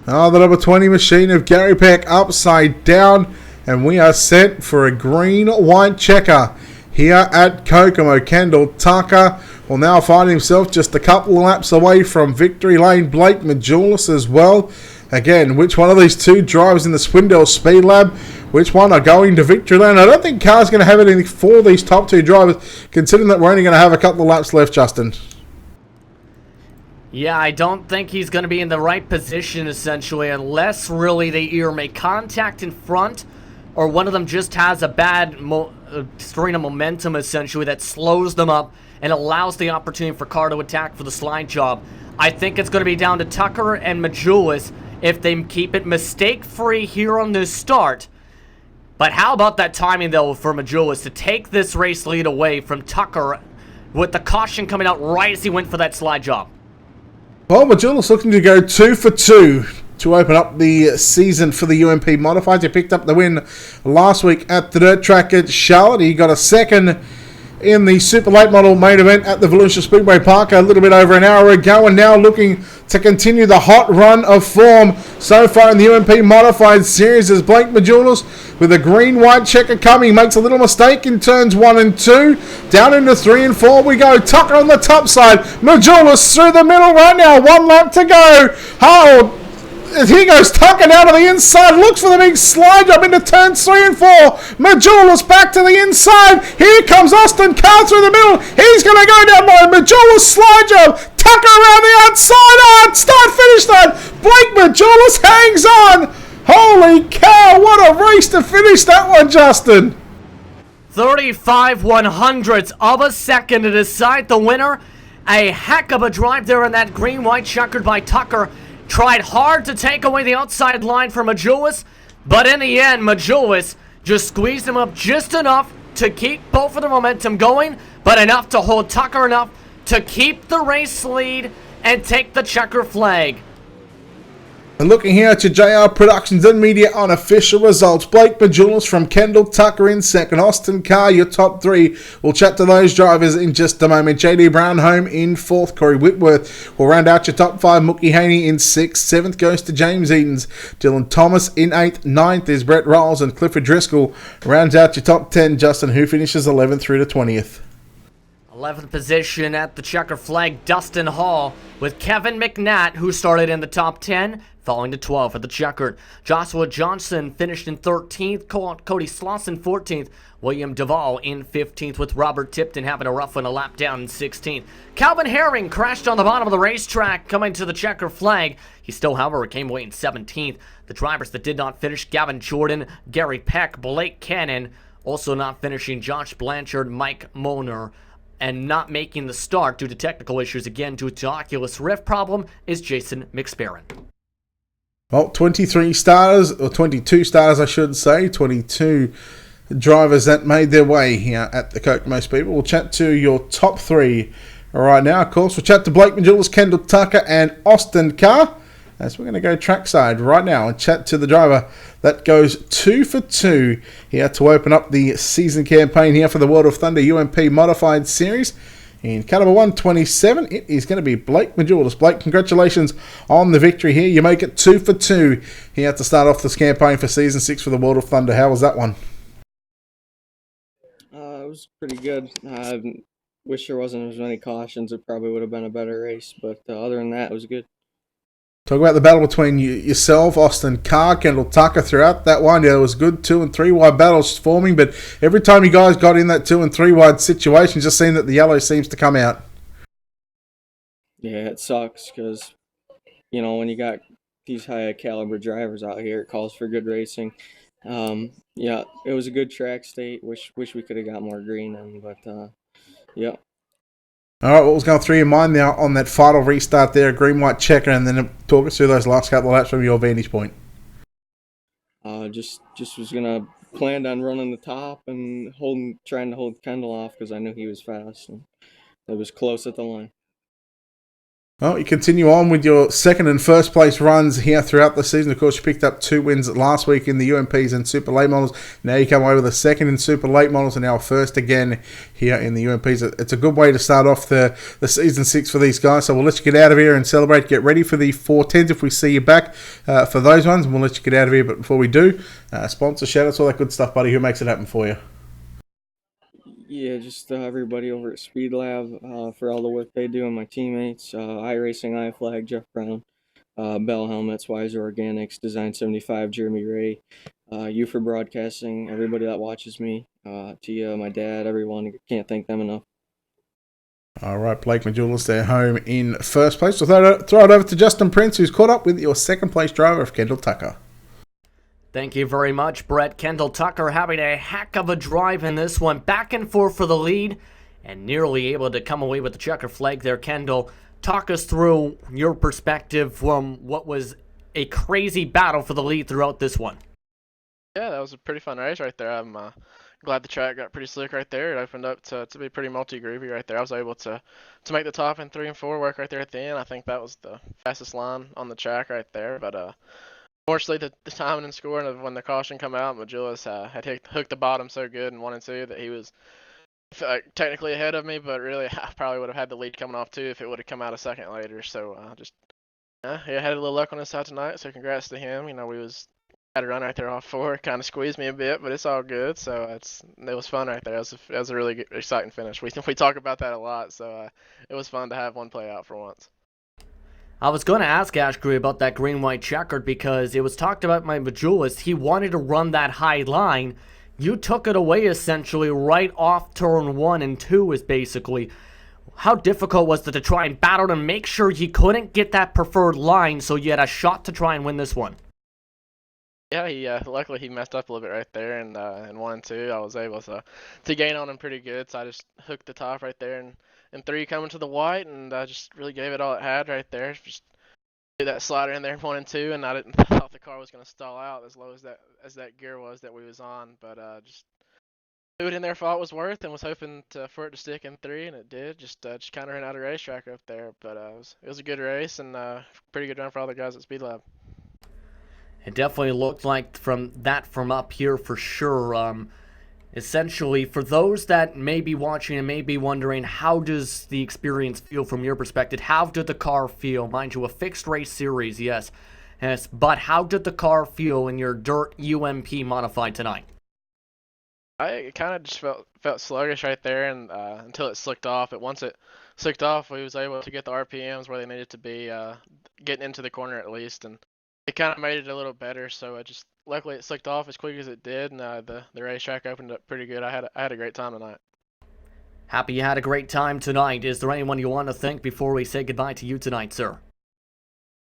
Oh, the number 20 machine of Gary Peck upside down, and we are set for a green-white checker here at Kokomo. Kendall Tucker will now find himself just a couple of laps away from victory lane. Blake Majulis as well. Again, which one of these two drivers in the Swindell Speed Lab, which one are going to victory lane? I don't think Carr's going to have anything for these top 2 drivers, considering that we're only going to have a couple of laps left, Justin. Yeah, I don't think he's going to be in the right position, essentially, unless really they either make contact in front or one of them just has a bad string of momentum, essentially, that slows them up and allows the opportunity for Carr to attack for the slide job. I think it's going to be down to Tucker and Majulis if they keep it mistake-free here on this start. But how about that timing, though, for Majulis to take this race lead away from Tucker with the caution coming out right as he went for that slide job? Well, Majulis looking to go 2 for 2 to open up the season for the UMP Modifieds. He picked up the win last week at the dirt track at Charlotte. He got a second in the Super Late Model main event at the Volusia Speedway Park a little bit over an hour ago, and now looking to continue the hot run of form so far in the UMP Modified Series as Blake Majulis with a green-white checker coming. Makes a little mistake in turns 1 and 2. Down into 3 and 4 we go. Tucker on the top side. Majulis through the middle right now. 1 lap to go. Here goes Tucker down to the inside, looks for the big slide job into turns 3 and 4. Majulis back to the inside. Here comes Austin Carr through the middle. He's going to go down by Majulis slide job. Tucker around the outside. Start-finish line. Blake Majulis hangs on. Holy cow, what a race to finish that one, Justin. 35/100ths of a second to decide the winner. A heck of a drive there in that green-white checkered by Tucker. Tried hard to take away the outside line for Majulis, but in the end, Majulis just squeezed him up just enough to keep both of the momentum going, but enough to hold Tucker enough to keep the race lead and take the checker flag. And looking here at your JR Productions and Media unofficial results, Blake Majulis from Kendall Tucker in second, Austin Carr your top 3. We'll chat to those drivers in just a moment. JD Brown home in 4th, Corey Whitworth will round out your top 5, Mookie Haney in 6th, 7th goes to James Edens, Dylan Thomas in 8th, 9th is Brett Rolls, and Clifford Driscoll rounds out your top 10, Justin, who finishes 11th through to 20th. 11th position at the checker flag, Dustin Hall, with Kevin McNatt, who started in the top 10, falling to 12th at the checkered. Joshua Johnson finished in 13th, Cody Slauson 14th, William Duvall in 15th, with Robert Tipton having a rough one, a lap down in 16th. Calvin Herring crashed on the bottom of the racetrack coming to the checker flag. He still, however, came away in 17th. The drivers that did not finish, Gavin Jordan, Gary Peck, Blake Cannon, also not finishing, Josh Blanchard, Mike Moner. And not making the start due to technical issues, again due to Oculus Rift problem, is Jason McSparron. Well, 23 starters, or 22 starters I should say, 22 drivers that made their way here at the Kokomo Speedway. We'll chat to your top 3 right now. Of course, we'll chat to Blake Majulis, Kendall Tucker and Austin Carr. As we're going to go trackside right now and chat to the driver that goes 2 for 2 here to open up the season campaign here for the World of Thunder UMP Modified Series. In car number 127, it is going to be Blake Majulis. Blake, congratulations on the victory here. You make it 2 for 2 here to start off this campaign for Season 6 for the World of Thunder. How was that one? It was pretty good. I wish there wasn't as many cautions. It probably would have been a better race, but other than that, it was good. Talk about the battle between yourself, Austin Carr, Kendall Tucker throughout that one. Yeah, it was good 2 and 3 wide battles forming, but every time you guys got in that 2 and 3 wide situation, just seeing that the yellow seems to come out. Yeah, it sucks because, when you got these high caliber drivers out here, it calls for good racing. Yeah, it was a good track state. Wish we could have got more green in, but yeah. All right, what was going through your mind now on that final restart there, green white checker, and then talk us through those last couple of laps from your vantage point? Just was gonna planned on running the top and trying to hold Kendall off because I knew he was fast and it was close at the line. Well, you continue on with your second and first place runs here throughout the season. Of course, you picked up 2 wins last week in the UMPs and Super Late Models. Now you come away with a second in Super Late Models and now first again here in the UMPs. It's a good way to start off the season 6 for these guys. So we'll let you get out of here and celebrate. Get ready for the 410s if we see you back for those ones. And we'll let you get out of here. But before we do, sponsor, shout-outs, all that good stuff, buddy. Who makes it happen for you? Yeah, just everybody over at Speed Lab for all the work they do, and my teammates, iRacing, iFlag, Jeff Brown, Bell Helmets, Wiser Organics, Design 75, Jeremy Ray, you for broadcasting, everybody that watches me, Tia, my dad, everyone. Can't thank them enough. All right, Blake Majulis there home in first place. So throw it over to Justin Prince, who's caught up with your second place driver of Kendall Tucker. Thank you very much, Brett. Kendall Tucker having a heck of a drive in this one. Back and forth for the lead and nearly able to come away with the checker flag there. Kendall, talk us through your perspective from what was a crazy battle for the lead throughout this one. Yeah, that was a pretty fun race right there. I'm glad the track got pretty slick right there. It opened up to be pretty multi-groovy right there. I was able to make the top in 3 and 4 work right there at the end. I think that was the fastest line on the track right there. But unfortunately, the timing and scoring of when the caution come out, Majulis had hooked the bottom so good in 1 and 2 that he was technically ahead of me, but really I probably would have had the lead coming off too if it would have come out a second later. So he had a little luck on his side tonight. So congrats to him. We had a run right there off 4, kind of squeezed me a bit, but it's all good. So it was fun right there. It was a really good, exciting finish. We talk about that a lot, so it was fun to have one play out for once. I was going to ask Ashbury about that green-white checkered because it was talked about by Majulis. He wanted to run that high line. You took it away essentially right off turn 1 and 2 is basically. How difficult was it to try and battle to make sure you couldn't get that preferred line so you had a shot to try and win this one? Yeah, luckily he messed up a little bit right there, and in 1 and 2 I was able to gain on him pretty good. So I just hooked the top right there, and in 3 coming to the white, and I just really gave it all it had right there. Just did that slider in there in 1 and 2, and I didn't thought the car was gonna stall out as low as that gear was that we was on, but just threw it in there for all it was worth, and was hoping for it to stick in 3, and it did. Just kind of ran out of racetrack up there, but it was a good race and pretty good run for all the guys at Speed Lab. It definitely looked like from up here for sure. Essentially, for those that may be watching and may be wondering, how does the experience feel from your perspective? How did the car feel? Mind you, a fixed race series, yes. But how did the car feel in your dirt UMP modified tonight? I kind of just felt sluggish right there, and until it slicked off. But once it slicked off, we was able to get the RPMs where they needed to be, getting into the corner at least, and it kind of made it a little better. So luckily it slicked off as quick as it did, and the racetrack opened up pretty good. I had a great time tonight. Happy you had a great time tonight. Is there anyone you want to thank before we say goodbye to you tonight, sir?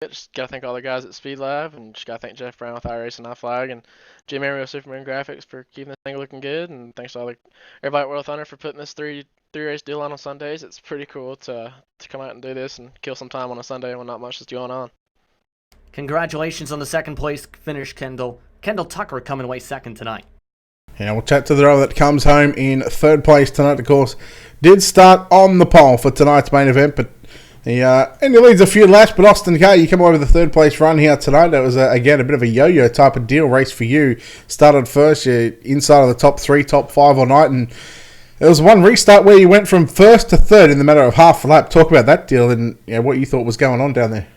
Just gotta thank all the guys at Speed Lab, and just gotta thank Jeff Brown with iRacing and iFlag, and Jim Area Superman Graphics for keeping this thing looking good, and thanks to everybody at World Thunder for putting this three race deal on Sundays. It's pretty cool to come out and do this and kill some time on a Sunday when not much is going on. Congratulations on the second place finish, Kendall. Kendall Tucker coming away second tonight. Yeah, we'll chat to the driver that comes home in third place tonight, of course. Did start on the pole for tonight's main event, but he leads a few laps. But Austin Carr, you come away with the third place run here tonight. That was, again, a bit of a yo-yo type of deal race for you. Started first, you're inside of the top 3, top 5 all night, and there was one restart where you went from first to third in the matter of half a lap. Talk about that deal and what you thought was going on down there.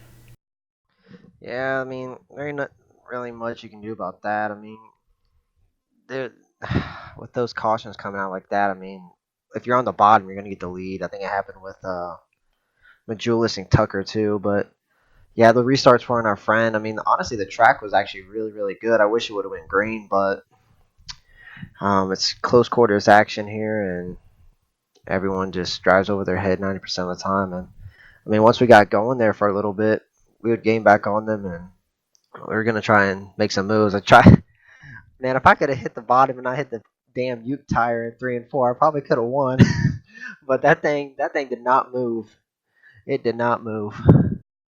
Yeah, I mean, there's not really much you can do about that. I mean, with those cautions coming out like that, I mean, if you're on the bottom, you're going to get the lead. I think it happened with Majulis and Tucker too. But yeah, the restarts weren't our friend. I mean, honestly, the track was actually really, really good. I wish it would have went green, but it's close quarters action here, and everyone just drives over their head 90% of the time. And I mean, once we got going there for a little bit, we would gain back on them, and we were gonna try and make some moves. Man, if I could have hit the bottom and I hit the damn Uke tire in 3 and 4, I probably could have won. But that thing did not move. It did not move.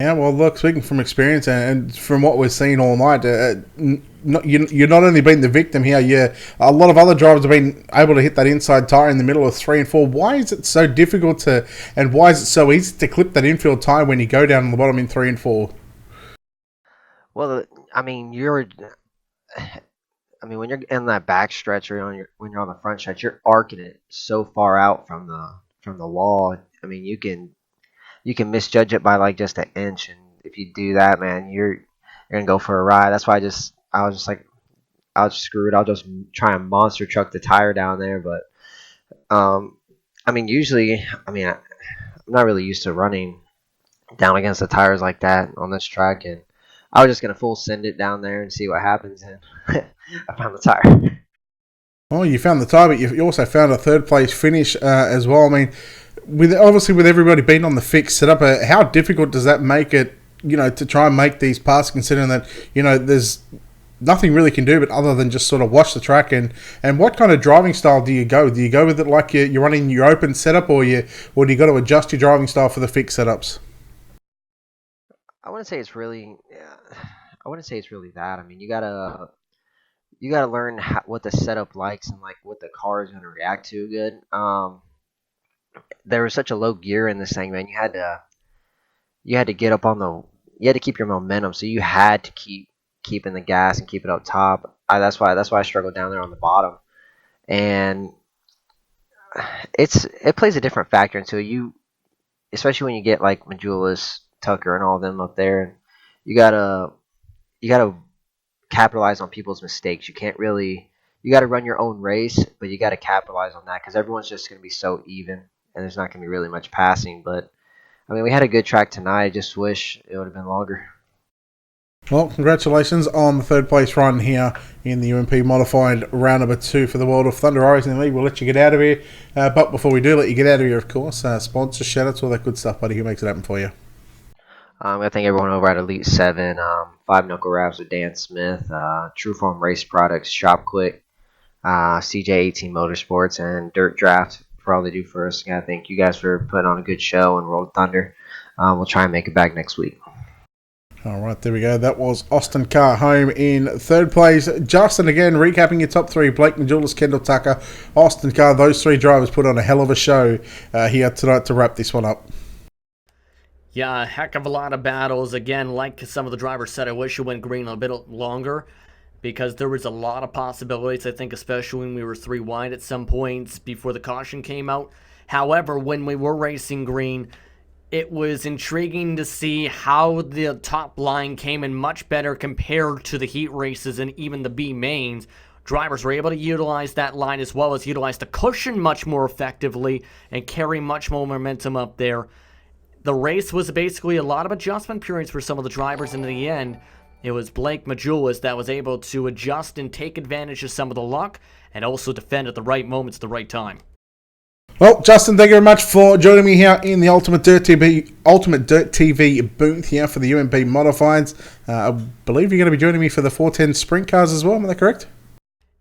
Yeah, well, look, speaking from experience and from what we're seeing all night, you're not only being the victim here, a lot of other drivers have been able to hit that inside tyre in the middle of 3 and 4. Why is it so difficult and why is it so easy to clip that infield tyre when you go down on the bottom in 3 and 4? Well, I mean, when you're in that back stretch or when you're on the front stretch, you're arcing it so far out from the wall. I mean, you can misjudge it by like just an inch, and if you do that, man, you're gonna go for a ride. That's why I was just like, I'll just screw it. I'll just try and monster truck the tire down there. But I mean, usually, I'm not really used to running down against the tires like that on this track, and I was just gonna full send it down there and see what happens, and I found the tire. Well, you found the tyre, but you also found a third place finish as well. I mean, with everybody being on the fixed setup, how difficult does that make it? To try and make these passes, considering that there's nothing really can do but other than just sort of watch the track. And what kind of driving style do you go? Do you go with it like you're running your open setup, or do you got to adjust your driving style for the fixed setups? I wouldn't say it's really. I wouldn't say it's really that. I mean, you gotta learn what the setup likes and like what the car is gonna react to good. There was such a low gear in this thing, man. You had to get up on the. You had to keep your momentum, so you had to keeping the gas and keep it up top. That's why I struggled down there on the bottom, and it plays a different factor into it. Especially when you get like Majulis, Tucker, and all of them up there. You gotta capitalize on people's mistakes. You can't really. You got to run your own race, but you got to capitalize on that because everyone's just going to be so even, and there's not going to be really much passing. But I mean, we had a good track tonight. I just wish it would have been longer. Well, congratulations on the third place run here in the UMP modified round number 2 for the World of Thunder Racing League. We'll let you get out of here, but before we do let you get out of here, of course, sponsors, shout-outs, all that good stuff, buddy. Who makes it happen for you? I thank everyone over at Elite 7, 5 Knuckle Wraps with Dan Smith, True Form Race Products, Shop Quick, CJ18 Motorsports, and Dirt Draft for all they do for us. I thank you guys for putting on a good show and World of Thunder. We'll try and make it back next week. All right, there we go. That was Austin Carr home in third place. Justin, again, recapping your top 3. Blake Majulis, Kendall Tucker, Austin Carr. Those 3 drivers put on a hell of a show here tonight to wrap this one up. Yeah, a heck of a lot of battles. Again, like some of the drivers said, I wish it went green a bit longer because there was a lot of possibilities, I think, especially when we were 3 wide at some points before the caution came out. However, when we were racing green, it was intriguing to see how the top line came in much better compared to the heat races and even the B mains. Drivers were able to utilize that line as well as utilize the cushion much more effectively and carry much more momentum up there. The race was basically a lot of adjustment periods for some of the drivers, and in the end, it was Blake Majulis that was able to adjust and take advantage of some of the luck and also defend at the right moments at the right time. Well, Justin, thank you very much for joining me here in the Ultimate Dirt TV booth here for the UMP Modifieds. I believe you're going to be joining me for the 410 Sprint Cars as well, am I correct?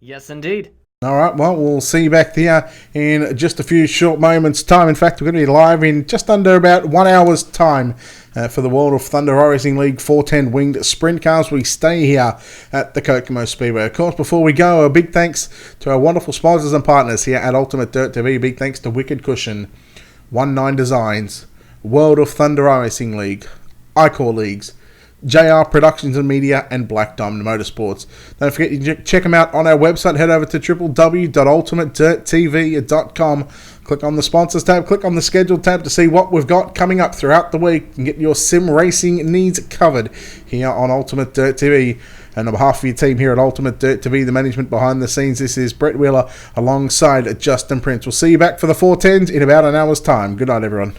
Yes, indeed. All right, well, we'll see you back there in just a few short moments' time. In fact, we're going to be live in just under about 1 hour's time for the World of Thunder Racing League 410 Winged Sprint Cars. We stay here at the Kokomo Speedway. Of course, before we go, a big thanks to our wonderful sponsors and partners here at Ultimate Dirt TV. Big thanks to Wicked Cushion, 19 Designs, World of Thunder Racing League, iCore Leagues, JR Productions and Media, and Black Diamond Motorsports. Don't forget, you can check them out on our website. Head over to www.ultimatedirttv.com. Click on the sponsors tab, click on the schedule tab to see what we've got coming up throughout the week and get your sim racing needs covered here on Ultimate Dirt TV. And on behalf of your team here at Ultimate Dirt TV, the management behind the scenes, this is Brett Wheeler alongside Justin Prince. We'll see you back for the 410s in about an hour's time. Good night, everyone.